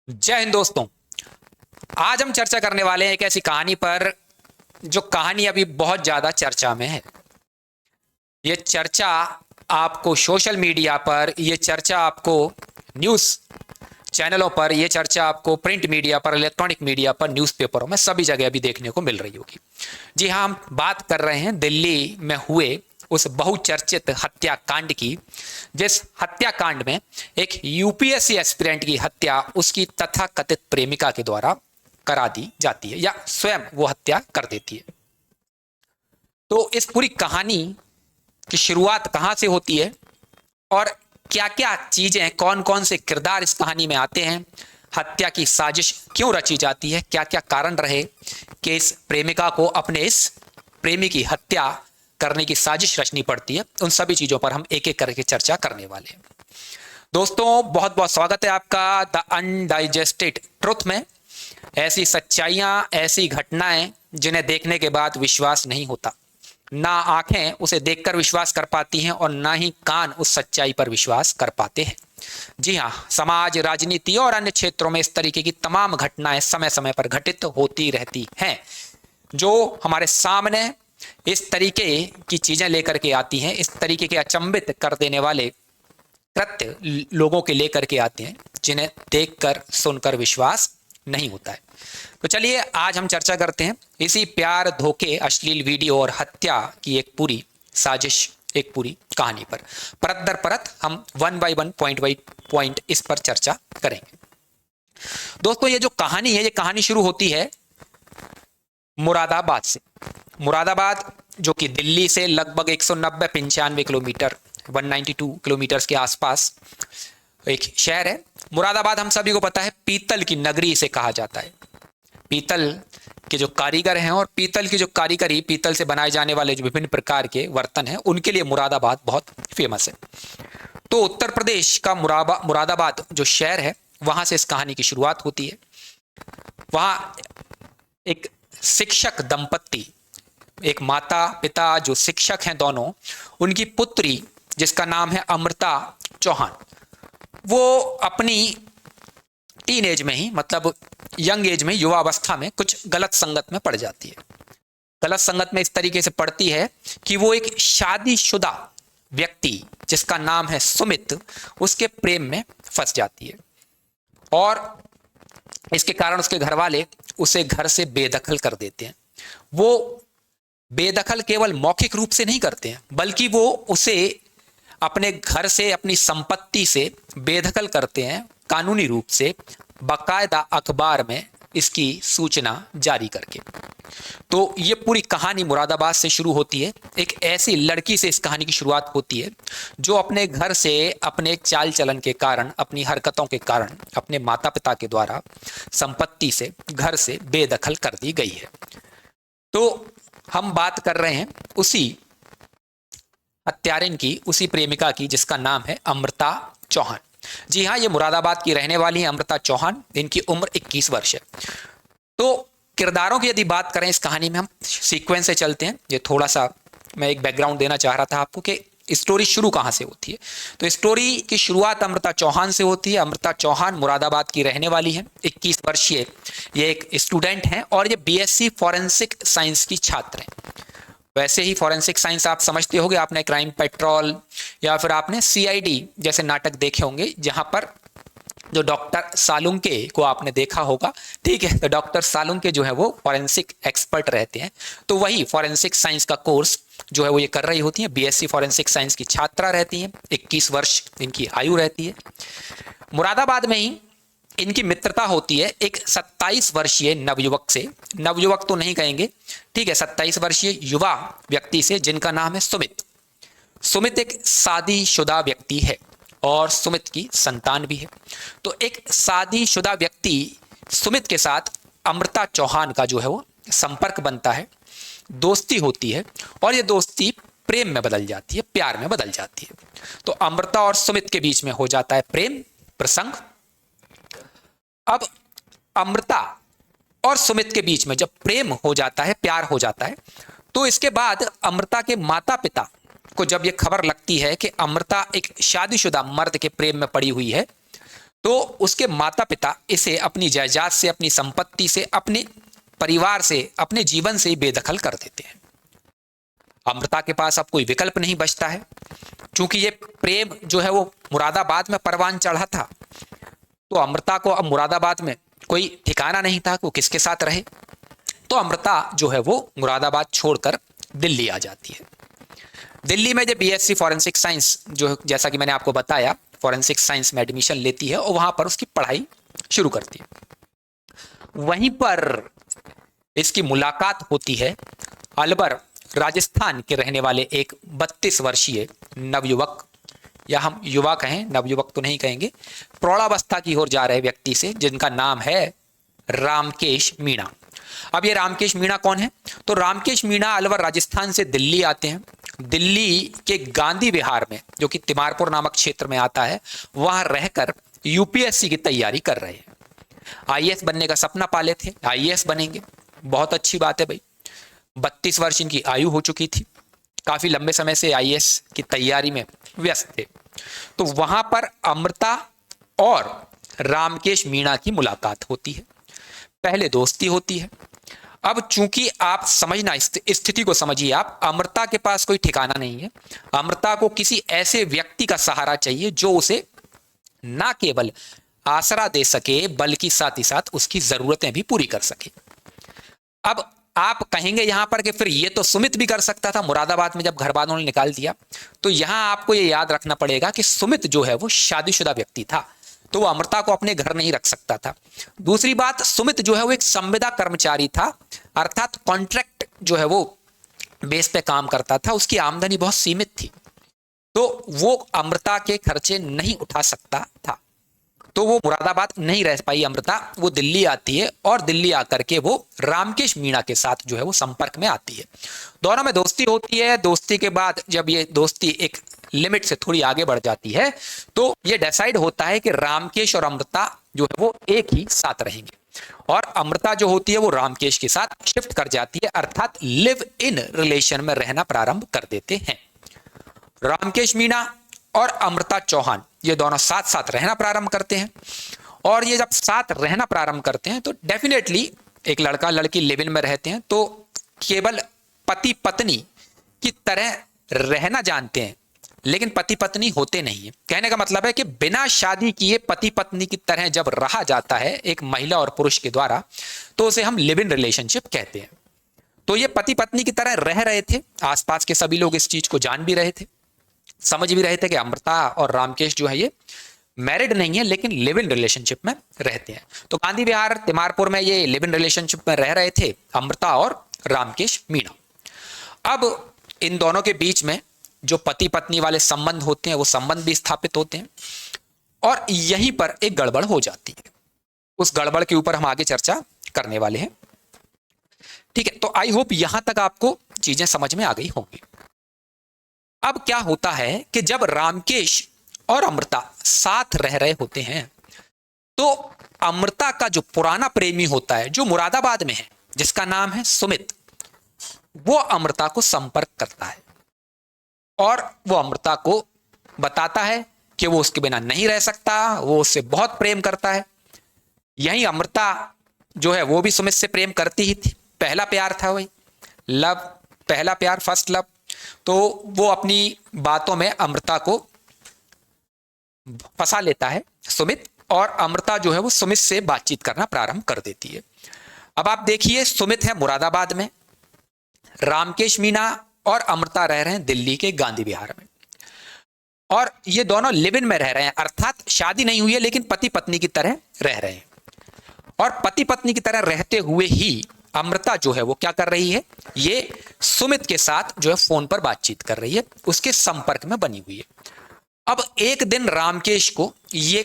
जय हिंद दोस्तों। आज हम चर्चा करने वाले हैं एक ऐसी कहानी पर जो कहानी अभी बहुत ज्यादा चर्चा में है। ये चर्चा आपको सोशल मीडिया पर, ये चर्चा आपको न्यूज़ चैनलों पर, ये चर्चा आपको प्रिंट मीडिया पर, इलेक्ट्रॉनिक मीडिया पर, न्यूज़पेपरों में सभी जगह अभी देखने को मिल रही होगी। जी हाँ, हम बात कर रहे हैं दिल्ली में हुए उस बहुचर्चित हत्याकांड की, जिस हत्याकांड में एक यूपीएससी एस्पिरेंट की हत्या उसकी तथाकथित प्रेमिका के द्वारा करा दी जाती है या स्वयं वो हत्या कर देती है। तो इस पूरी कहानी की शुरुआत कहां से होती है और क्या क्या चीजें, कौन कौन से किरदार इस कहानी में आते हैं, हत्या की साजिश क्यों रची जाती है, क्या क्या कारण रहे कि इस प्रेमिका को अपने इस प्रेमी की हत्या करने की साजिश रचनी पड़ती है, उन सभी चीजों पर हम एक एक करके चर्चा करने वाले हैं। दोस्तों, बहुत बहुत स्वागत है आपका द अनडाइजेस्टेड ट्रुथ में। ऐसी सच्चाइयां, ऐसी घटनाएं जिन्हें देखने के बाद विश्वास नहीं होता। ना आंखें उसे देखकर विश्वास कर पाती हैं और ना ही कान उस सच्चाई पर विश्वास कर पाते हैं। जी हाँ, समाज, राजनीति और अन्य क्षेत्रों में इस तरीके की तमाम घटनाएं समय समय पर घटित होती रहती हैं, जो हमारे सामने इस तरीके की चीजें लेकर के आती हैं, इस तरीके के अचंभित कर देने वाले कृत्य लोगों के लेकर के आते हैं जिन्हें देखकर सुनकर विश्वास नहीं होता है। तो चलिए आज हम चर्चा करते हैं इसी प्यार, धोखे, अश्लील वीडियो और हत्या की एक पूरी साजिश, एक पूरी कहानी पर। परत दर परत हम one by one, point by point इस पर चर्चा करेंगे। दोस्तों, ये जो कहानी है, ये कहानी शुरू होती है मुरादाबाद से। मुरादाबाद जो कि दिल्ली से लगभग 190-95 किलोमीटर, 192 किलोमीटर के आसपास एक शहर है। मुरादाबाद हम सभी को पता है पीतल की नगरी इसे कहा जाता है। पीतल के जो कारीगर हैं और पीतल की जो कारीगरी, पीतल से बनाए जाने वाले जो विभिन्न प्रकार के बर्तन हैं, उनके लिए मुरादाबाद बहुत फेमस है। तो उत्तर प्रदेश का मुरादाबाद जो शहर है, वहां से इस कहानी की शुरुआत होती है। वहां एक शिक्षक दंपत्ति, एक माता पिता जो शिक्षक हैं दोनों, उनकी पुत्री जिसका नाम है अमृता चौहान, वो अपनी टीन एज में ही, मतलब यंग एज में, युवा अवस्था में कुछ गलत संगत में पड़ जाती है। गलत संगत में इस तरीके से पड़ती है कि वो एक शादीशुदा व्यक्ति जिसका नाम है सुमित, उसके प्रेम में फंस जाती है और इसके कारण उसके घर वाले उसे घर से बेदखल कर देते हैं। वो बेदखल केवल मौखिक रूप से नहीं करते हैं, बल्कि वो उसे अपने घर से, अपनी संपत्ति से बेदखल करते हैं, कानूनी रूप से, बाकायदा अखबार में इसकी सूचना जारी करके। तो ये पूरी कहानी मुरादाबाद से शुरू होती है। एक ऐसी लड़की से इस कहानी की शुरुआत होती है जो अपने घर से, अपने चाल चलन के कारण, अपनी हरकतों के कारण, अपने माता पिता के द्वारा संपत्ति से, घर से बेदखल कर दी गई है। तो हम बात कर रहे हैं उसी हत्यारिन की, उसी प्रेमिका की जिसका नाम है अमृता चौहान। जी हाँ, ये मुरादाबाद की रहने वाली है अमृता चौहान। इनकी उम्र 21 वर्ष है। तो किरदारों की यदि बात करें इस कहानी में, हम सीक्वेंस से चलते हैं। ये थोड़ा सा मैं एक बैकग्राउंड देना चाह रहा था आपको कि स्टोरी शुरू कहाँ से होती है। तो स्टोरी की शुरुआत अमृता चौहान से होती है। अमृता चौहान मुरादाबाद की रहने वाली है, 21 वर्षीय ये एक स्टूडेंट हैं और ये बीएससी फॉरेंसिक साइंस की छात्र हैं। वैसे ही फॉरेंसिक साइंस आप समझते होंगे, आपने क्राइम पेट्रोल या फिर आपने सीआईडी जैसे नाटक देखे होंगे, जहां पर जो डॉक्टर सालुंके को आपने देखा होगा। ठीक है, तो डॉक्टर सालुंके जो है वो फॉरेंसिक एक्सपर्ट रहते हैं। तो वही फॉरेंसिक साइंस का कोर्स जो है वो ये कर रही होती है। बीएससी फॉरेंसिक साइंस की छात्रा रहती हैं, 21 वर्ष इनकी आयु रहती है। मुरादाबाद में ही इनकी मित्रता होती है एक 27 वर्षीय नवयुवक से। नवयुवक तो नहीं कहेंगे, ठीक है, 27 वर्षीय युवा व्यक्ति से जिनका नाम है सुमित। सुमित एक शादीशुदा व्यक्ति है और सुमित की संतान भी है। तो एक शादीशुदा व्यक्ति सुमित के साथ अमृता चौहान का जो है वो संपर्क बनता है, दोस्ती होती है और ये दोस्ती प्रेम में बदल जाती है, प्यार में बदल जाती है। तो अमृता और सुमित के बीच में हो जाता है प्रेम प्रसंग। अब अमृता और सुमित के बीच में जब प्रेम हो जाता है, प्यार हो जाता है, तो इसके बाद अमृता के माता पिता को जब यह खबर लगती है कि अमृता एक शादीशुदा मर्द के प्रेम में पड़ी हुई है, तो उसके माता पिता इसे अपनी जायदाद से, अपनी संपत्ति से, अपने परिवार से, अपने जीवन से बेदखल कर देते हैं। अमृता के पास अब कोई विकल्प नहीं बचता है, क्योंकि ये प्रेम जो है वो मुरादाबाद में परवान चढ़ा था। तो अमृता को अब मुरादाबाद में कोई ठिकाना नहीं था, वो किसके साथ रहे। तो अमृता जो है वो मुरादाबाद छोड़कर दिल्ली आ जाती है। दिल्ली में जब बीएससी फॉरेंसिक साइंस, जो जैसा कि मैंने आपको बताया, फॉरेंसिक साइंस में एडमिशन लेती है और वहां पर उसकी पढ़ाई शुरू करती है। वहीं पर इसकी मुलाकात होती है अलवर राजस्थान के रहने वाले एक 32 वर्षीय नवयुवक, या हम युवा कहें, नवयुवक तो नहीं कहेंगे, प्रौढ़ावस्था की ओर जा रहे व्यक्ति से, जिनका नाम है रामकेश मीणा। अब ये रामकेश मीणा कौन है? तो रामकेश मीणा अलवर राजस्थान से दिल्ली आते हैं। दिल्ली के गांधी विहार में, जो कि तिमारपुर नामक क्षेत्र में आता है, वहां रहकर यूपीएससी की तैयारी कर रहे हैं। आईएएस बनने का सपना पाले थे, आईएएस बनेंगे, बहुत अच्छी बात है भाई। 32 वर्ष इनकी आयु हो चुकी थी, काफी लंबे समय से आईएएस की तैयारी में व्यस्त थे। तो वहां पर अमृता और रामकेश मीणा की मुलाकात होती है। पहले दोस्ती होती है। अब चूंकि आप समझना, स्थिति को समझिए आप, अमृता के पास कोई ठिकाना नहीं है। अमृता को किसी ऐसे व्यक्ति का सहारा चाहिए जो उसे ना केवल आसरा दे सके, बल्कि साथ ही साथ उसकी जरूरतें भी पूरी कर सके। अब आप कहेंगे यहां पर कि फिर ये तो सुमित भी कर सकता था, मुरादाबाद में जब घर वालों ने निकाल दिया। तो यहां आपको ये याद रखना पड़ेगा कि सुमित जो है वो शादीशुदा व्यक्ति था, तो वो अमृता को अपने घर नहीं रख सकता था। दूसरी बात, सुमित जो है वो एक संविदा कर्मचारी था, अर्थात कॉन्ट्रैक्ट जो है वो बेस पे काम करता था, उसकी आमदनी बहुत सीमित थी, तो वो अमृता के खर्चे नहीं उठा सकता था। तो वो मुरादाबाद नहीं रह पाई अमृता, वो दिल्ली आती है और दिल्ली आकर के वो रामकेश मीणा के साथ जो है वो संपर्क में आती है। दोनों में दोस्ती होती है। दोस्ती के बाद जब ये दोस्ती एक लिमिट से थोड़ी आगे बढ़ जाती है, तो ये डिसाइड होता है कि रामकेश और अमृता जो है वो एक ही साथ रहेंगे, और अमृता जो होती है वो रामकेश के साथ शिफ्ट कर जाती है, अर्थात लिव इन रिलेशन में रहना प्रारंभ कर देते हैं। रामकेश मीणा और अमृता चौहान ये दोनों साथ साथ रहना प्रारंभ करते हैं, और ये जब साथ रहना प्रारंभ करते हैं तो डेफिनेटली एक लड़का लड़की लिव इन में रहते हैं, तो केवल पति पत्नी की तरह रहना जानते हैं, लेकिन पति पत्नी होते नहीं है। कहने का मतलब है कि बिना शादी किए पति पत्नी की तरह जब रहा जाता है एक महिला और पुरुष के द्वारा, तो उसे हम लिव इन रिलेशनशिप कहते हैं। तो ये पति पत्नी की तरह रह रहे थे, आसपास के सभी लोग इस चीज को जान भी रहे थे, समझ भी रहे थे कि अमृता और रामकेश जो है ये मैरिड नहीं है, लेकिन लिव इन रिलेशनशिप में रहते हैं। तो गांधी विहार तिमारपुर में ये लिव इन रिलेशनशिप में रह रहे थे अमृता और रामकेश मीणा। अब इन दोनों के बीच में जो पति पत्नी वाले संबंध होते हैं वो संबंध भी स्थापित होते हैं, और यहीं पर एक गड़बड़ हो जाती है। उस गड़बड़ के ऊपर हम आगे चर्चा करने वाले हैं, ठीक है। तो आई होप यहां तक आपको चीजें समझ में आ गई होंगी। अब क्या होता है कि जब रामकेश और अमृता साथ रह रहे होते हैं, तो अमृता का जो पुराना प्रेमी होता है, जो मुरादाबाद में है, जिसका नाम है सुमित, वो अमृता को संपर्क करता है और वो अमृता को बताता है कि वो उसके बिना नहीं रह सकता, वो उससे बहुत प्रेम करता है। यही अमृता जो है वो भी सुमित से प्रेम करती ही थी, पहला प्यार था वही, लव, पहला प्यार, फर्स्ट लव। तो वो अपनी बातों में अमृता को फंसा लेता है सुमित, और अमृता जो है वो सुमित से बातचीत करना प्रारंभ कर देती है। अब आप देखिए, सुमित है मुरादाबाद में, रामकेश मीणा और अमृता रह रहे हैं दिल्ली के गांधी विहार में, और ये दोनों लिव इन में रह रहे हैं, अर्थात शादी नहीं हुई है लेकिन पति पत्नी की तरह रह रहे हैं। और पति पत्नी की तरह रहते हुए ही अमृता जो है वो क्या कर रही है, ये सुमित के साथ जो है फोन पर बातचीत कर रही है, उसके संपर्क में बनी हुई है। अब एक दिन रामकेश को ये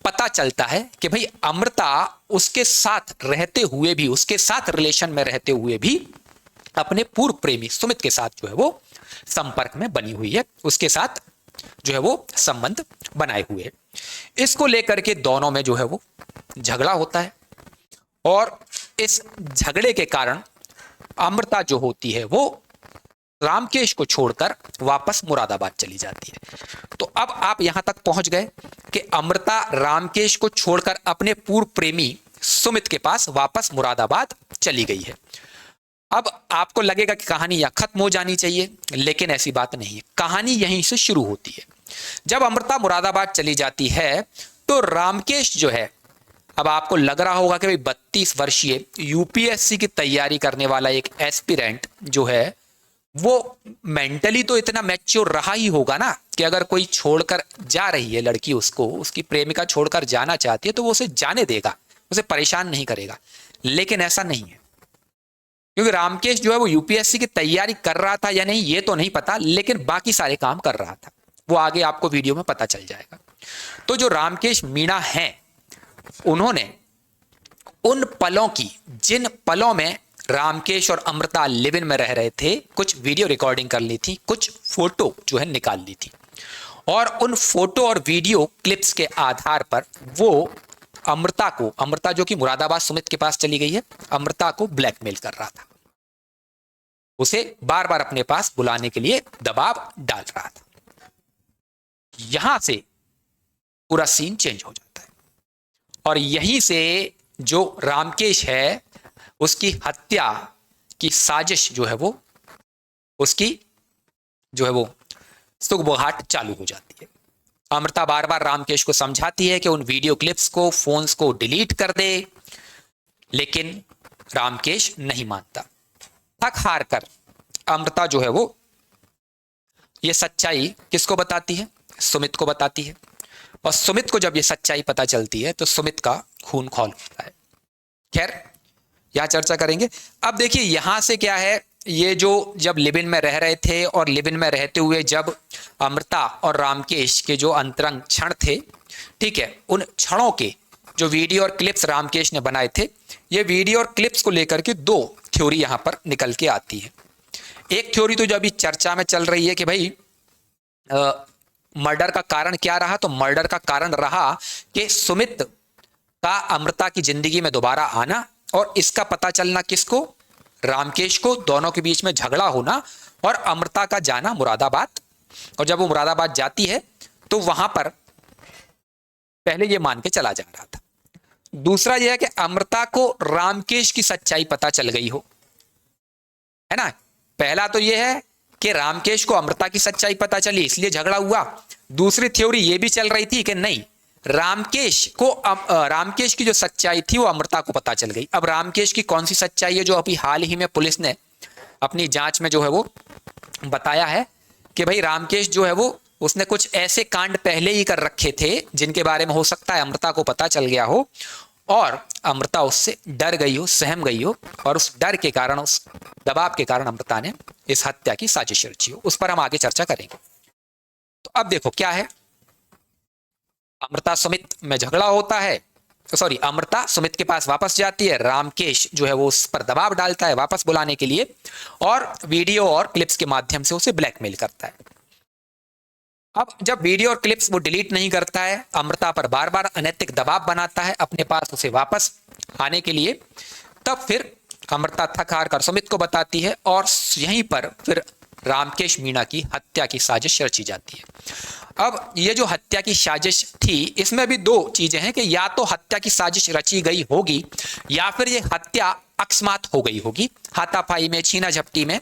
पता चलता है कि भाई अमृता उसके साथ रहते हुए भी, उसके साथ रिलेशन में रहते हुए भी अपने पूर्व प्रेमी सुमित के साथ जो है वो संपर्क में बनी हुई है, उसके साथ जो है वो संबंध बनाए हुए है। इसको लेकर के दोनों में जो है वो झगड़ा होता है, और इस झगड़े के कारण अमृता जो होती है वो रामकेश को छोड़कर वापस मुरादाबाद चली जाती है। तो अब आप यहां तक पहुंच गए कि अमृता रामकेश को छोड़कर अपने पूर्व प्रेमी सुमित के पास वापस मुरादाबाद चली गई है। अब आपको लगेगा कि कहानी यहां खत्म हो जानी चाहिए, लेकिन ऐसी बात नहीं है। कहानी यहीं से शुरू होती है। जब अमृता मुरादाबाद चली जाती है तो रामकेश जो है, अब आपको लग रहा होगा कि भाई 32 वर्षीय यूपीएससी की तैयारी करने वाला एक एस्पिरेंट जो है वो मेंटली तो इतना मैच्योर रहा ही होगा ना कि अगर कोई छोड़कर जा रही है लड़की, उसको उसकी प्रेमिका छोड़कर जाना चाहती है तो वो उसे जाने देगा, उसे परेशान नहीं करेगा। लेकिन ऐसा नहीं है, क्योंकि रामकेश जो है वो यूपीएससी की तैयारी कर रहा था या नहीं ये तो नहीं पता, लेकिन बाकी सारे काम कर रहा था। वो आगे आपको वीडियो में पता चल जाएगा। तो जो रामकेश मीणा हैं, उन्होंने उन पलों की, जिन पलों में रामकेश और अमृता लिव इन में रह रहे थे, कुछ वीडियो रिकॉर्डिंग कर ली थी, कुछ फोटो जो है निकाल ली थी, और उन फोटो और वीडियो क्लिप्स के आधार पर वो अमृता जो कि मुरादाबाद सुमित के पास चली गई है, अमृता को ब्लैकमेल कर रहा था, उसे बार बार अपने पास बुलाने के लिए दबाव डाल रहा था। यहां से पूरा सीन चेंज हो जाता है और यहीं से जो रामकेश है उसकी हत्या की साजिश जो है वो, उसकी जो है वो सुगबुगाहट चालू हो जाती है। अमृता बार बार रामकेश को समझाती है कि उन वीडियो क्लिप्स को, फोन्स को डिलीट कर दे, लेकिन रामकेश नहीं मानता। थक हार कर अमृता जो है वो ये सच्चाई किसको बताती है? सुमित को बताती है। और सुमित को जब ये सच्चाई पता चलती है तो सुमित का खून खौल होता है। खैर, यहां चर्चा करेंगे। अब देखिए यहां से क्या है, ये जो जब लिव इन में रह रहे थे और लिव इन में रहते हुए जब अमृता और रामकेश के जो अंतरंग क्षण थे, ठीक है, उन क्षणों के जो वीडियो और क्लिप्स रामकेश ने बनाए थे, ये वीडियो और क्लिप्स को लेकर के दो थ्योरी यहां पर निकल के आती है। एक थ्योरी तो जो अभी चर्चा में चल रही है कि भाई मर्डर का कारण क्या रहा, तो मर्डर का कारण रहा कि सुमित का अमृता की जिंदगी में दोबारा आना और इसका पता चलना किसको? रामकेश को, दोनों के बीच में झगड़ा होना और अमृता का जाना मुरादाबाद। और जब वो मुरादाबाद जाती है तो वहां पर पहले ये मान के चला जा रहा था। दूसरा यह है कि अमृता को रामकेश की सच्चाई पता चल गई हो, है ना। पहला तो यह है कि रामकेश को अमृता की सच्चाई पता चली इसलिए झगड़ा हुआ। दूसरी थ्योरी यह भी चल रही थी कि नहीं, रामकेश की जो सच्चाई थी वो अमृता को पता चल गई। अब रामकेश की कौन सी सच्चाई है जो अभी हाल ही में पुलिस ने अपनी जांच में जो है वो बताया है कि भाई रामकेश जो है वो उसने कुछ ऐसे कांड पहले ही कर रखे थे जिनके बारे में हो सकता है अमृता को पता चल गया हो और अमृता उससे डर गई हो, सहम गई हो, और उस डर के कारण, उस दबाव के कारण अमृता ने इस हत्या की साजिश रची हो। उस पर हम आगे चर्चा करेंगे। तो अब देखो क्या है, अमृता सुमित में झगड़ा होता है, सॉरी, अमृता सुमित के पास वापस जाती है, रामकेश जो है वो उस पर दबाव डालता है वापस बुलाने के लिए और वीडियो और क्लिप्स के माध्यम से उसे ब्लैकमेल करता है। अब जब वीडियो और क्लिप्स वो डिलीट नहीं करता है, अमृता पर बार बार अनैतिक दबाव बनाता है अपने पास उसे वापस आने के लिए, तब फिर अमृता थक हार कर सुमित को बताती है और यहीं पर फिर रामकेश मीणा की हत्या की साजिश रची जाती है। अब ये जो हत्या की साजिश थी, इसमें भी दो चीजें हैं कि या तो हत्या की साजिश रची गई होगी या फिर ये हत्या अकस्मात हो गई होगी, हाथापाई में, छीना झपटी में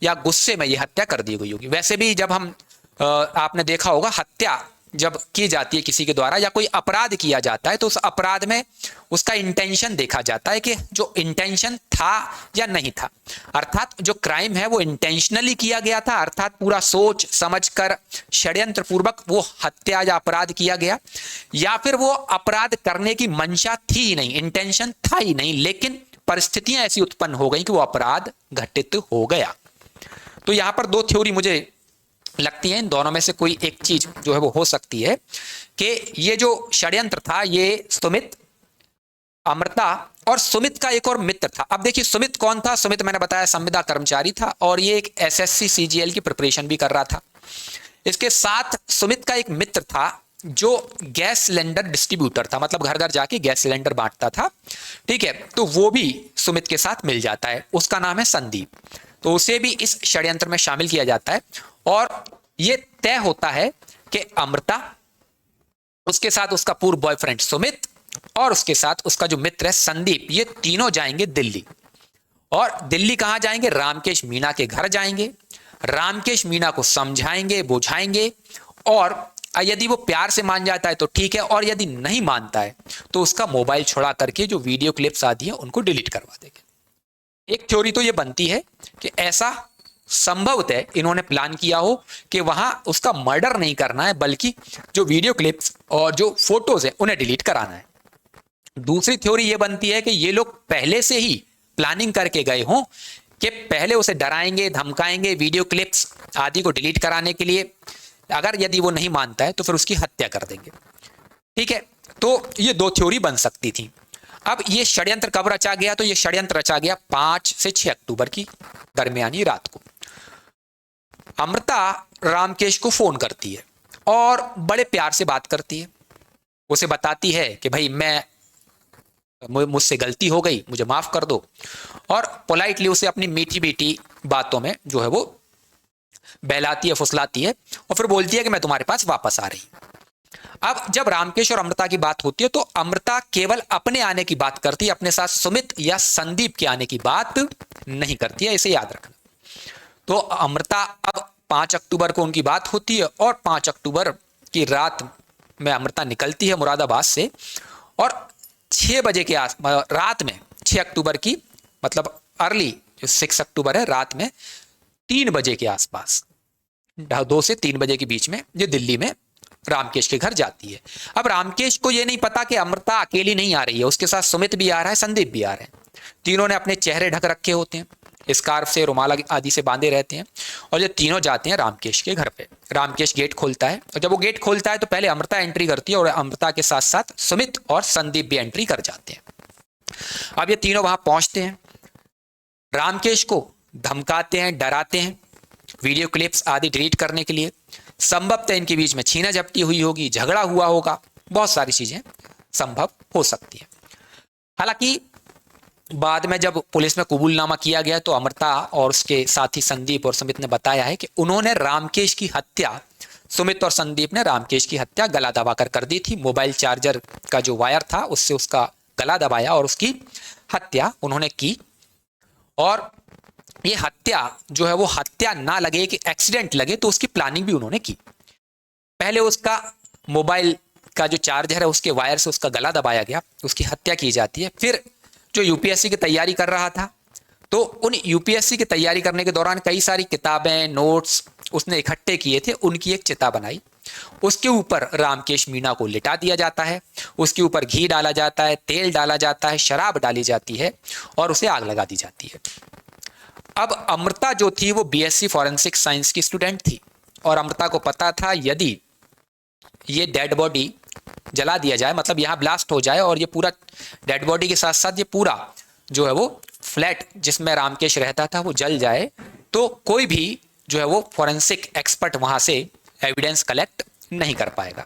या गुस्से में ये हत्या कर दी गई होगी। वैसे भी जब हम आपने देखा होगा, हत्या जब की जाती है किसी के द्वारा या कोई अपराध किया जाता है तो उस अपराध में उसका इंटेंशन देखा जाता है कि जो इंटेंशन था या नहीं था। अर्थात जो क्राइम है वो इंटेंशनली किया गया था, अर्थात पूरा सोच समझकर षड्यंत्र पूर्वक वो हत्या या अपराध किया गया, या फिर वो अपराध करने की मंशा थी ही नहीं, इंटेंशन था ही नहीं, लेकिन परिस्थितियां ऐसी उत्पन्न हो गई कि वो अपराध घटित हो गया। तो यहां पर दो थ्योरी मुझे लगती है, इन दोनों में से कोई एक चीज जो है वो हो सकती है कि ये जो षड्यंत्र था ये सुमित, अमृता और सुमित का एक और मित्र था। अब देखिए सुमित कौन था? सुमित मैंने बताया संविदा कर्मचारी था और ये एक एसएससी सीजीएल की प्रिपरेशन भी कर रहा था। इसके साथ सुमित का एक मित्र था जो गैस सिलेंडर डिस्ट्रीब्यूटर था, मतलब घर घर जाके गैस सिलेंडर बांटता था, ठीक है। तो वो भी सुमित के साथ मिल जाता है, उसका नाम है संदीप। तो उसे भी इस षड्यंत्र में शामिल किया जाता है और ये तय होता है कि अमृता, उसके साथ उसका पूर्व बॉयफ्रेंड सुमित और उसके साथ उसका जो मित्र है संदीप, ये तीनों जाएंगे दिल्ली। और दिल्ली कहां जाएंगे? रामकेश मीणा के घर जाएंगे। रामकेश मीणा को समझाएंगे, बुझाएंगे और यदि वो प्यार से मान जाता है तो ठीक है, और यदि नहीं मानता है तो उसका मोबाइल छुड़ा करके जो वीडियो क्लिप्स आती है उनको डिलीट करवा देंगे। एक थ्योरी तो ये बनती है कि ऐसा संभवतः इन्होंने प्लान किया हो कि वहां उसका मर्डर नहीं करना है, बल्कि जो वीडियो क्लिप्स और जो फोटोज है उन्हें डिलीट कराना है। दूसरी थ्योरी ये बनती है कि ये लोग पहले से ही प्लानिंग करके गए हों कि पहले उसे डराएंगे, धमकाएंगे वीडियो क्लिप्स आदि को डिलीट कराने के लिए। अगर यदि वो नहीं मानता है तो फिर उसकी हत्या कर देंगे। ठीक है, तो ये दो थ्योरी बन सकती थी। अब ये षड्यंत्र कब रचा गया? तो ये षड्यंत्र रचा गया 5 से 6 अक्टूबर की दरमियानी रात को। अमृता रामकेश को फोन करती है और बड़े प्यार से बात करती है। उसे बताती है कि भाई मुझसे गलती हो गई, मुझे माफ कर दो, और पोलाइटली उसे अपनी मीठी मीठी बातों में जो है वो बहलाती है, फुसलाती है और फिर बोलती है कि मैं तुम्हारे पास वापस आ रही। अब जब रामकेश और अमृता की बात होती है तो अमृता केवल अपने आने की बात करती है, अपने साथ सुमित या संदीप के आने की बात नहीं करती है, इसे याद रखना। तो अमृता, अब 5 अक्टूबर को उनकी बात होती है और 5 अक्टूबर की रात में अमृता निकलती है मुरादाबाद से और 6 बजे के रात में 6 अक्टूबर की मतलब अर्ली जो 6 अक्टूबर है, रात में 3 बजे के आसपास, 2 से 3 बजे के बीच में ये दिल्ली में रामकेश के घर जाती है। अब रामकेश को ये नहीं पता कि अमृता अकेली नहीं आ रही है, उसके साथ सुमित भी आ रहा है, संदीप भी आ रहे हैं। तीनों ने अपने चेहरे ढक रखे होते हैं, स्कार्फ से, रुमाल आदि से बांधे रहते हैं और ये तीनों जाते हैं रामकेश के घर पे। रामकेश गेट खोलता है और जब वो गेट खोलता है तो पहले अमृता एंट्री करती है और अमृता के साथ साथ सुमित और संदीप भी एंट्री कर जाते हैं। अब ये तीनों वहां पहुंचते हैं, रामकेश को धमकाते हैं, डराते हैं वीडियो क्लिप्स आदि डिलीट करने के लिए। संभवतः इनके बीच में छीना झपटी हुई होगी, झगड़ा हुआ होगा, बहुत सारी चीजें संभव हो सकती है। हालांकि बाद में जब पुलिस में कबूलनामा किया गया तो अमृता और उसके साथी संदीप और सुमित ने बताया है कि उन्होंने रामकेश की हत्या, सुमित और संदीप ने रामकेश की हत्या गला दबाकर कर दी थी। मोबाइल चार्जर का जो वायर था उससे उसका गला दबाया और उसकी हत्या उन्होंने की। और ये हत्या जो है वो हत्या ना लगे कि एक्सीडेंट लगे, तो उसकी प्लानिंग भी उन्होंने की। पहले उसका मोबाइल का जो चार्जर है उसके वायर से उसका गला दबाया गया, उसकी हत्या की जाती है। फिर जो यूपीएससी की तैयारी कर रहा था तो उन यूपीएससी की तैयारी करने के दौरान कई सारी किताबें, नोट्स उसने इकट्ठे किए थे, उनकी एक चिता बनाई। उसके ऊपर रामकेश मीणा को लिटा दिया जाता है, उसके ऊपर घी डाला जाता है, तेल डाला जाता है, शराब डाली जाती है और उसे आग लगा दी जाती है। अब अमृता जो थी वो बीएससी फॉरेंसिक साइंस की स्टूडेंट थी और अमृता को पता था यदि ये डेड बॉडी जला दिया जाए, मतलब यहाँ ब्लास्ट हो जाए और ये पूरा डेड बॉडी के साथ साथ ये पूरा जो है वो फ्लैट जिसमें रामकेश रहता था वो जल जाए, तो कोई भी जो है वो फॉरेंसिक एक्सपर्ट वहां से एविडेंस कलेक्ट नहीं कर पाएगा।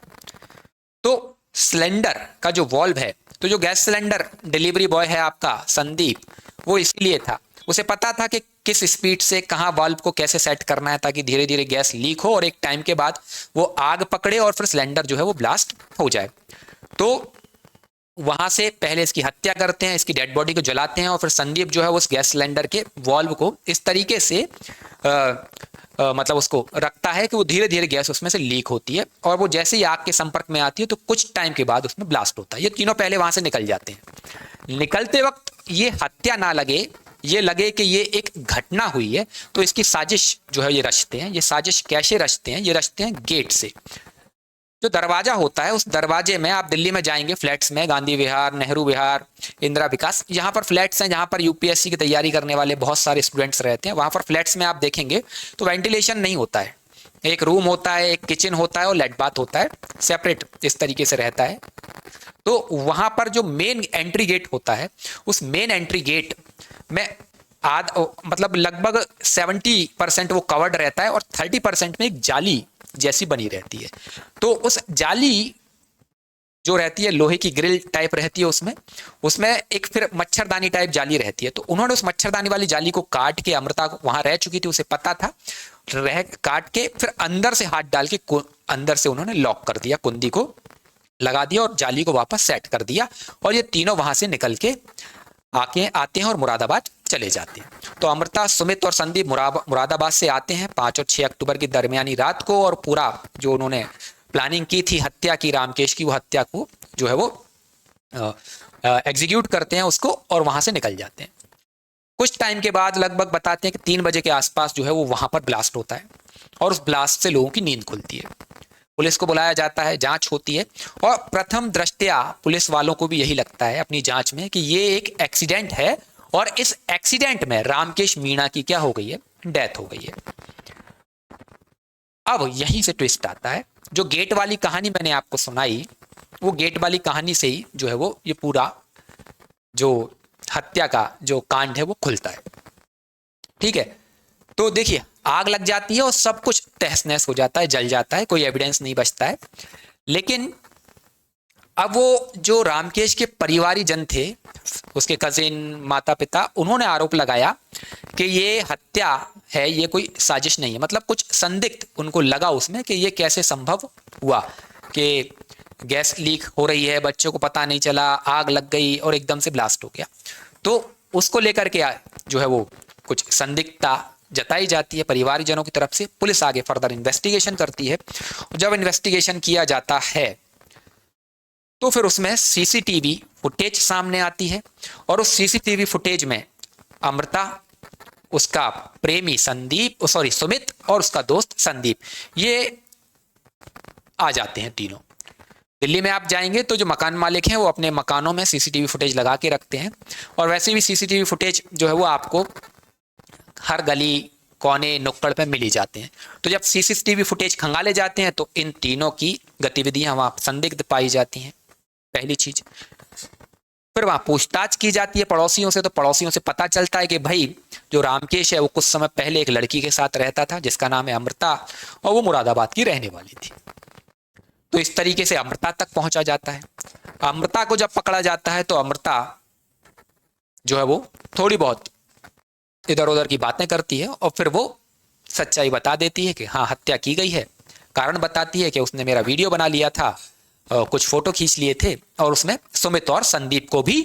तो सिलेंडर का जो वॉल्व है, तो जो गैस सिलेंडर डिलीवरी बॉय है आपका संदीप, वो इसलिए था, उसे पता था कि किस स्पीड से कहाँ वाल्व को कैसे सेट करना है ताकि धीरे धीरे गैस लीक हो और एक टाइम के बाद वो आग पकड़े और फिर सिलेंडर जो है वो ब्लास्ट हो जाए। तो वहां से पहले इसकी हत्या करते हैं, इसकी डेड बॉडी को जलाते हैं और फिर संदीप जो है उस गैस सिलेंडर के वॉल्व को इस तरीके से मतलब उसको रखता है कि वो धीरे धीरे गैस उसमें से लीक होती है और वो जैसे ही आग के संपर्क में आती है तो कुछ टाइम के बाद उसमें ब्लास्ट होता है। ये तीनों पहले वहां से निकल जाते हैं। निकलते वक्त ये हत्या ना लगे, ये लगे कि ये एक घटना हुई है, तो इसकी साजिश जो है ये रचते हैं। ये साजिश कैसे रचते हैं? ये रचते हैं गेट से। जो दरवाजा होता है उस दरवाजे में, आप दिल्ली में जाएंगे फ्लैट्स में, गांधी विहार, नेहरू विहार, इंदिरा विकास, यहाँ पर फ्लैट्स हैं जहाँ पर यूपीएससी की तैयारी करने वाले बहुत सारे स्टूडेंट्स रहते हैं। वहाँ पर फ्लैट्स में आप देखेंगे तो वेंटिलेशन नहीं होता है, एक रूम होता है, एक किचन होता है और लेट बाथ होता है, सेपरेट इस तरीके से रहता है। तो वहाँ पर जो मेन एंट्री गेट होता है उस मेन एंट्री गेट में मतलब लगभग 70% वो कवर्ड रहता है और 30% में एक जाली जैसी बनी रहती है। तो उस जाली जो रहती है लोहे की ग्रिल टाइप रहती है, उसमें उसमें एक फिर मच्छरदानी टाइप जाली रहती है। तो उन्होंने उस मच्छरदानी वाली जाली को काट के, अमृता को वहां रह चुकी थी, उसे पता था, रह काट के फिर अंदर से हाथ डाल के अंदर से उन्होंने लॉक कर दिया, कुंडी को लगा दिया और जाली को वापस सेट कर दिया। और ये तीनों वहां से निकल के आते हैं और मुरादाबाद चले जाते हैं। तो अमृता, सुमित और संदीप मुरादाबाद से आते हैं 5 और 6 अक्टूबर की दरमियानी रात को, और पूरा जो उन्होंने प्लानिंग की थी हत्या की रामकेश की, वो हत्या को जो है वो एग्जीक्यूट करते हैं उसको, और वहां से निकल जाते हैं। कुछ टाइम के बाद लगभग बताते हैं कि 3 बजे के आसपास जो है वो वहां पर ब्लास्ट होता है, और उस ब्लास्ट से लोगों की नींद खुलती है। पुलिस को बुलाया जाता है, जांच होती है, और प्रथम दृष्टया पुलिस वालों को भी यही लगता है अपनी जांच में कि ये एक एक्सीडेंट है, और इस एक्सीडेंट में रामकेश मीणा की क्या हो गई है, डेथ हो गई है। अब यहीं से ट्विस्ट आता है। जो गेट वाली कहानी मैंने आपको सुनाई, वो गेट वाली कहानी से ही जो है वो ये पूरा जो हत्या का जो कांड है वो खुलता है। ठीक है, तो देखिए आग लग जाती है और सब कुछ तहस नहस हो जाता है, जल जाता है, कोई एविडेंस नहीं बचता है। लेकिन अब वो जो रामकेश के परिवारी जन थे, उसके कजिन, माता पिता, उन्होंने आरोप लगाया कि ये हत्या है, ये कोई साजिश नहीं है। मतलब कुछ संदिग्ध उनको लगा उसमें कि ये कैसे संभव हुआ कि गैस लीक हो रही है, बच्चों को पता नहीं चला, आग लग गई और एकदम से ब्लास्ट हो गया। तो उसको लेकर के जो है वो कुछ संदिग्धता जताई जाती है परिवारजनों की तरफ से। पुलिस आगे फर्दर इन्वेस्टिगेशन करती है। जब इन्वेस्टिगेशन किया जाता है तो फिर उसमें सीसीटीवी फुटेज सामने आती है, और उस सीसीटीवी फुटेज में अमृता, उसका प्रेमी संदीप, सुमित, और उसका दोस्त संदीप, ये आ जाते हैं तीनों। दिल्ली में आप जाएंगे तो जो मकान मालिक हैं वो अपने मकानों में सीसीटीवी फुटेज लगा के रखते हैं, और वैसे भी सीसीटीवी फुटेज जो है वो आपको हर गली कोने नुक्कड़ पे मिल ही जाते हैं। तो जब सीसीटीवी फुटेज खंगाले जाते हैं तो इन तीनों की गतिविधियां वहां संदिग्ध पाई जाती हैं, पहली चीज। फिर वहां पूछताछ की जाती है पड़ोसियों से, तो पड़ोसियों से पता चलता है कि भाई जो रामकेश है वो कुछ समय पहले एक लड़की के साथ रहता था जिसका नाम है अमृता, और वो मुरादाबाद की रहने वाली थी। तो इस तरीके से अमृता तक पहुंचा जाता है। अमृता को जब पकड़ा जाता है तो अमृता जो है वो थोड़ी बहुत इधर उधर की बातें करती है, और फिर वो सच्चाई बता देती है कि हाँ हत्या की गई है। कारण बताती है कि उसने मेरा वीडियो बना लिया था, कुछ फोटो खींच लिए थे, और उसमें सुमित और संदीप को भी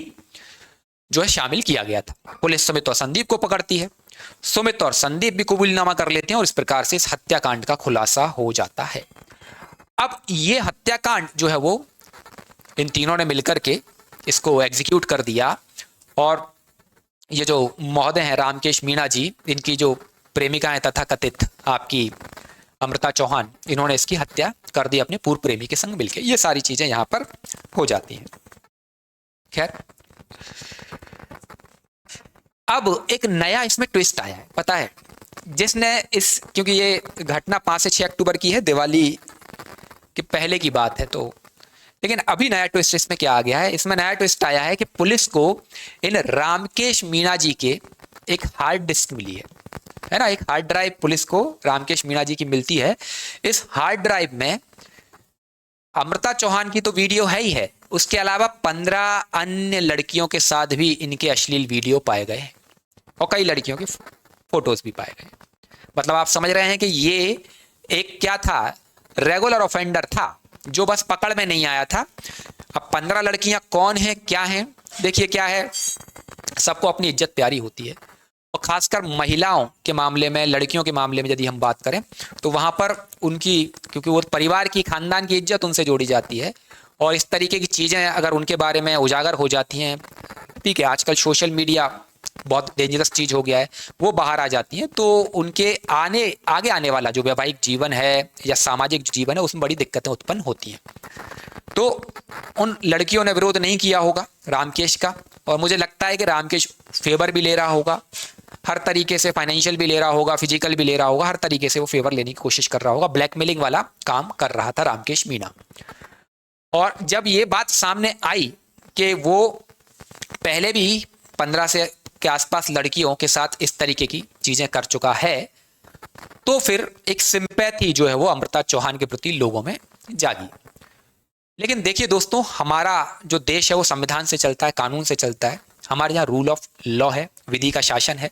जो है शामिल किया गया था। पुलिस सुमित और संदीप को पकड़ती है, सुमित और संदीप भी कबूलनामा कर लेते हैं, और इस प्रकार से इस हत्याकांड का खुलासा हो जाता है। अब ये हत्याकांड जो है वो इन तीनों ने मिलकर के इसको एग्जीक्यूट कर दिया, और ये जो महोदय हैं रामकेश मीणा जी, इनकी जो प्रेमिका है तथा कथित आपकी अमृता चौहान, इन्होंने इसकी हत्या कर दी अपने पूर्व प्रेमी के संग मिलकर। ये सारी चीजें यहां पर हो जाती हैं। खैर, अब एक नया इसमें ट्विस्ट आया है, पता है, जिसने क्योंकि ये घटना 5 से 6 अक्टूबर की है, दिवाली के पहले की बात है, तो लेकिन अभी नया ट्विस्ट इसमें क्या आ गया है, इसमें नया ट्विस्ट आया है कि पुलिस को इन रामकेश मीणा जी के एक हार्ड डिस्क मिली है ना, एक हार्ड ड्राइव पुलिस को रामकेश मीणा जी की मिलती है। इस हार्ड ड्राइव में अमृता चौहान की तो वीडियो है ही है, उसके अलावा 15 अन्य लड़कियों के साथ भी इनके अश्लील वीडियो पाए गए, और कई लड़कियों के फोटोज भी पाए गए। मतलब आप समझ रहे हैं कि ये एक क्या था, रेगुलर ऑफेंडर था, जो बस पकड़ में नहीं आया था। अब 15 लड़कियां कौन है, क्या है, देखिए क्या है, सबको अपनी इज्जत प्यारी होती है, और खासकर महिलाओं के मामले में, लड़कियों के मामले में यदि हम बात करें तो वहां पर उनकी, क्योंकि वो परिवार की, खानदान की इज्जत उनसे जोड़ी जाती है, और इस तरीके की चीजें अगर उनके बारे में उजागर हो जाती हैं, ठीक है, आजकल सोशल मीडिया बहुत डेंजरस चीज हो गया है, वो बाहर आ जाती हैं, तो उनके आगे आने वाला जो वैवाहिक जीवन है या सामाजिक जीवन है उसमें बड़ी दिक्कतें उत्पन्न होती हैं। तो उन लड़कियों ने विरोध नहीं किया होगा रामकेश का, और मुझे लगता है कि रामकेश फेवर भी ले रहा होगा, हर तरीके से फाइनेंशियल भी ले रहा होगा, फिजिकल भी ले रहा होगा, हर तरीके से वो फेवर लेने की कोशिश कर रहा होगा। ब्लैकमेलिंग वाला काम कर रहा था रामकेश मीणा। और जब ये बात सामने आई कि वो पहले भी 15 से के आसपास लड़कियों के साथ इस तरीके की चीजें कर चुका है, तो फिर एक सिंपैथी जो है वो अमृता चौहान के प्रति लोगों में जागी। लेकिन देखिए दोस्तों, हमारा जो देश है वो संविधान से चलता है, कानून से चलता है। हमारे यहाँ रूल ऑफ लॉ है, विधि का शासन है,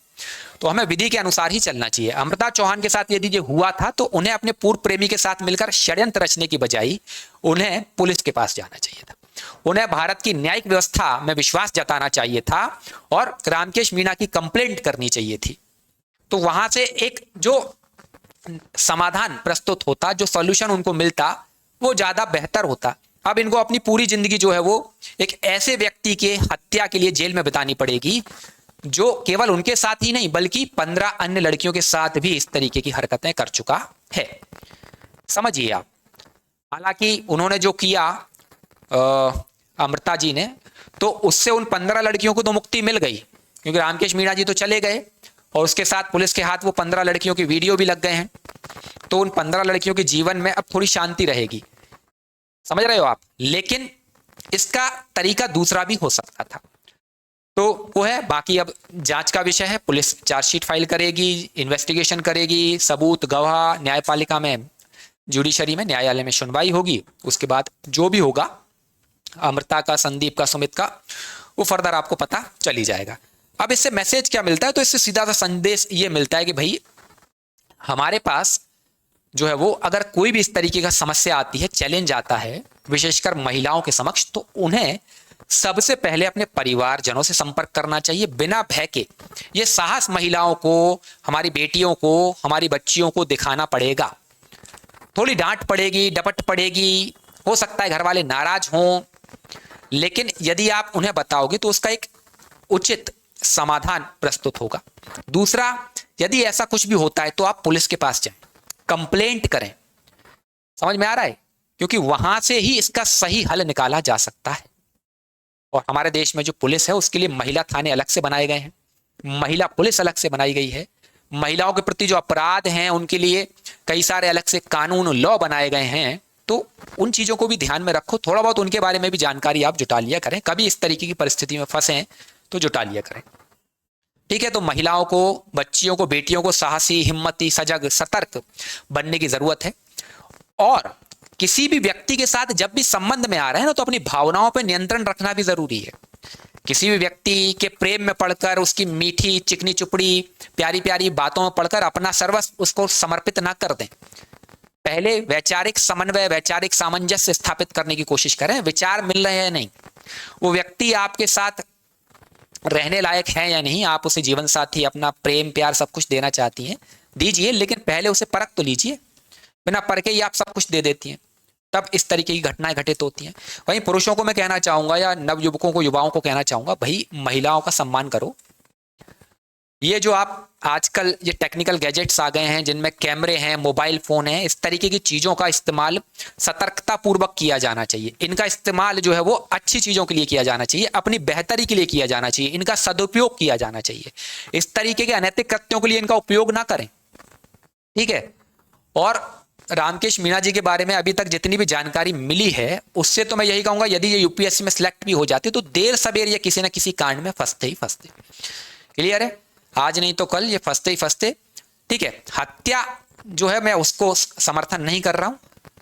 तो हमें विधि के अनुसार ही चलना चाहिए। अमृता चौहान के साथ यदि ये हुआ था तो उन्हें अपने पूर्व प्रेमी के साथ मिलकर षड्यंत्र रचने की बजाय उन्हें पुलिस के पास जाना चाहिए था। उन्हें भारत की न्यायिक व्यवस्था में विश्वास जताना चाहिए था और रामकेश मीणा की कंप्लेंट करनी चाहिए थी। तो वहां से एक जो समाधान प्रस्तुत होता, जो सॉल्यूशन उनको मिलता, वो ज्यादा बेहतर होता। अब इनको अपनी पूरी जिंदगी जो है वो एक ऐसे व्यक्ति के हत्या के लिए जेल में बितानी पड़ेगी जो केवल उनके साथ ही नहीं बल्कि 15 अन्य लड़कियों के साथ भी इस तरीके की हरकतें कर चुका है। समझिए आप। हालांकि उन्होंने जो किया अमृता जी ने, तो उससे उन 15 लड़कियों को तो मुक्ति मिल गई, क्योंकि रामकेश मीणा जी तो चले गए और उसके साथ पुलिस के हाथ वो 15 लड़कियों की वीडियो भी लग गए हैं। तो उन 15 लड़कियों के जीवन में अब थोड़ी शांति रहेगी, समझ रहे हो आप। लेकिन इसका तरीका दूसरा भी हो सकता था, तो वो है। बाकी अब जांच का विषय है, पुलिस चार्जशीट फाइल करेगी, इन्वेस्टिगेशन करेगी, सबूत, गवाह, न्यायपालिका में, जुडिशरी में, न्यायालय में सुनवाई होगी। उसके बाद जो भी होगा अमृता का, संदीप का, सुमित का, वो फर्दर आपको पता चल ही जाएगा। अब इससे मैसेज क्या मिलता है? तो इससे सीधा सा संदेश ये मिलता है कि भाई हमारे पास जो है वो अगर कोई भी इस तरीके का समस्या आती है, चैलेंज आता है, विशेषकर महिलाओं के समक्ष, तो उन्हें सबसे पहले अपने परिवारजनों से संपर्क करना चाहिए बिना भय के। ये साहस महिलाओं को, हमारी बेटियों को, हमारी बच्चियों को दिखाना पड़ेगा। थोड़ी डांट पड़ेगी, डपट पड़ेगी, हो सकता है घर वाले नाराज हों, लेकिन यदि आप उन्हें बताओगे तो उसका एक उचित समाधान प्रस्तुत होगा। दूसरा, यदि ऐसा कुछ भी होता है तो आप पुलिस के पास जाएं, कंप्लेंट करें। समझ में आ रहा है? क्योंकि वहां से ही इसका सही हल निकाला जा सकता है। और हमारे देश में जो पुलिस है उसके लिए महिला थाने अलग से बनाए गए हैं, महिला पुलिस अलग से बनाई गई है। महिलाओं के प्रति जो अपराध हैं उनके लिए कई सारे अलग से कानून, लॉ बनाए गए हैं। तो उन चीजों को भी ध्यान में रखो, थोड़ा बहुत उनके बारे में भी जानकारी आप जुटा लिया करें। कभी इस तरीके की परिस्थिति में फंसे तो जुटा लिया करें, ठीक है। तो महिलाओं को, बच्चियों को, बेटियों को साहसी, हिम्मती, सजग, सतर्क बनने की जरूरत है। और किसी भी व्यक्ति के साथ जब भी संबंध में आ रहे हैं ना, तो अपनी भावनाओं पर नियंत्रण रखना भी जरूरी है। किसी भी व्यक्ति के प्रेम में पड़कर, उसकी मीठी चिकनी चुपड़ी प्यारी प्यारी बातों में पड़कर अपना सर्वस्व उसको समर्पित ना कर दें। पहले वैचारिक समन्वय, वैचारिक सामंजस्य स्थापित करने की कोशिश करें। विचार मिल रहे हैं नहीं, वो व्यक्ति आपके साथ रहने लायक है या नहीं, आप उसे जीवन साथी, अपना प्रेम प्यार सब कुछ देना चाहती हैं, दीजिए, लेकिन पहले उसे परख तो लीजिए। बिना परखे ही आप सब कुछ दे देती हैं, तब इस तरीके की घटनाएं घटित होती हैं। वहीं पुरुषों को मैं कहना चाहूंगा, या नवयुवकों को, युवाओं को कहना चाहूंगा, भाई महिलाओं का सम्मान करो। ये जो आप आजकल ये टेक्निकल गैजेट्स आ गए हैं जिनमें कैमरे हैं, मोबाइल फोन है, इस तरीके की चीजों का इस्तेमाल सतर्कता पूर्वक किया जाना चाहिए। इनका इस्तेमाल जो है वो अच्छी चीजों के लिए किया जाना चाहिए, अपनी बेहतरी के लिए किया जाना चाहिए, इनका सदुपयोग किया जाना चाहिए। इस तरीके के अनैतिक कृत्यों के लिए इनका उपयोग ना करें, ठीक है। और रामकेश मीणा जी के बारे में अभी तक जितनी भी जानकारी मिली है उससे तो मैं यही कहूंगा, यदि ये यूपीएससी में सिलेक्ट भी हो जाती तो देर सवेर ये किसी न किसी कांड में फंसते ही फंसते। क्लियर है? आज नहीं तो कल ये फंसते ही फंसते, ठीक है। हत्या जो है मैं उसको समर्थन नहीं कर रहा हूं।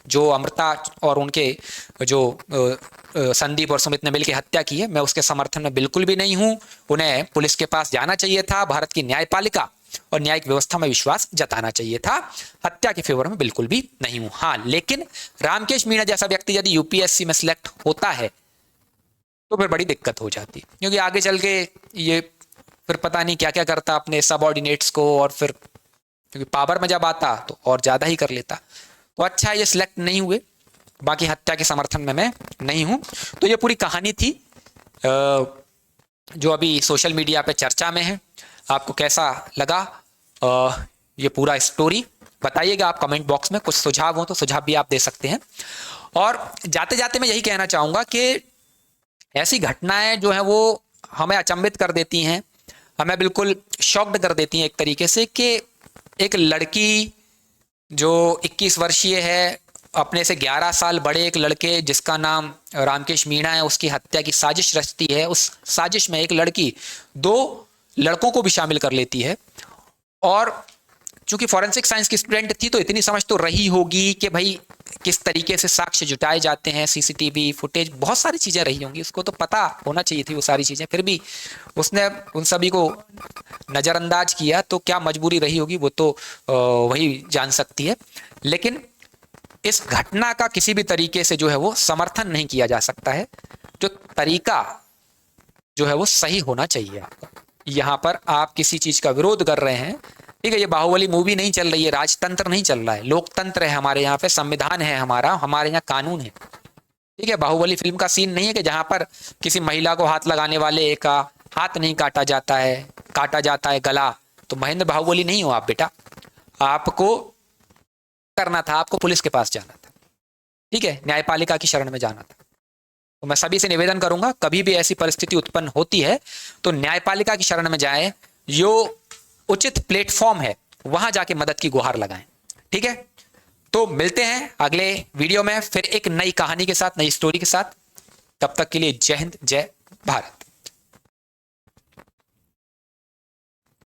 जो अमृता और उनके जो संदीप और सुमित ने मिलकर हत्या की है, मैं उसके समर्थन में बिल्कुल भी नहीं हूं। उन्हें पुलिस के पास जाना चाहिए था, भारत की न्यायपालिका और न्यायिक व्यवस्था में विश्वास जताना चाहिए था। हत्या के फेवर में बिल्कुल भी नहीं हूं। हाँ, लेकिन रामकेश मीणा जैसा व्यक्ति यदि यूपीएससी में सिलेक्ट होता है तो फिर बड़ी दिक्कत हो जाती, क्योंकि आगे चल के ये फिर पता नहीं क्या क्या करता अपने सबऑर्डिनेट्स को, और फिर क्योंकि पावर में जब आता तो और ज्यादा ही कर लेता। तो अच्छा ये सिलेक्ट नहीं हुए, बाकी हत्या के समर्थन में मैं नहीं हूं। तो ये पूरी कहानी थी जो अभी सोशल मीडिया पे चर्चा में है। आपको कैसा लगा ये पूरा स्टोरी? बताइएगा आप कमेंट बॉक्स में। कुछ सुझाव हो तो सुझाव भी आप दे सकते हैं। और जाते जाते मैं यही कहना चाहूंगा कि ऐसी घटनाएं जो है वो हमें अचंभित कर देती हैं, हमें बिल्कुल शॉक्ड कर देती हैं एक तरीके से, कि एक लड़की जो 21 वर्षीय है, अपने से 11 साल बड़े एक लड़के जिसका नाम रामकेश मीणा है, उसकी हत्या की साजिश रचती है। उस साजिश में एक लड़की 2 लड़कों को भी शामिल कर लेती है और चूंकि फॉरेंसिक साइंस की स्टूडेंट थी तो इतनी समझ तो रही होगी कि भाई किस तरीके से साक्ष्य जुटाए जाते हैं, सीसीटीवी फुटेज, बहुत सारी चीजें रही होंगी, उसको तो पता होना चाहिए थी वो सारी चीजें, फिर भी उसने उन सभी को नजरअंदाज किया, तो क्या मजबूरी रही होगी वो तो वही जान सकती है। लेकिन इस घटना का किसी भी तरीके से जो है वो समर्थन नहीं किया जा सकता है। जो तरीका जो है वो सही होना चाहिए आपका। यहां पर आप किसी चीज का विरोध कर रहे हैं, ठीक है, ये बाहुबली मूवी नहीं चल रही है, राजतंत्र नहीं चल रहा है, लोकतंत्र है हमारे यहाँ पे, संविधान है हमारा, हमारे यहाँ कानून है, ठीक है। बाहुबली फिल्म का सीन नहीं है कि जहां पर किसी महिला को हाथ लगाने वाले का हाथ नहीं काटा जाता है, काटा जाता है गला। तो महेंद्र बाहुबली नहीं हो आप बेटा, आपको करना था, आपको पुलिस के पास जाना था, ठीक है, न्यायपालिका की शरण में जाना था। तो मैं सभी से निवेदन करूंगा, कभी भी ऐसी परिस्थिति उत्पन्न होती है तो न्यायपालिका की शरण में जाएं, जो उचित प्लेटफॉर्म है वहां जाके मदद की गुहार लगाएं, ठीक है। तो मिलते हैं अगले वीडियो में फिर एक नई कहानी के साथ, नई स्टोरी के साथ। तब तक के लिए जय हिंद, जय भारत।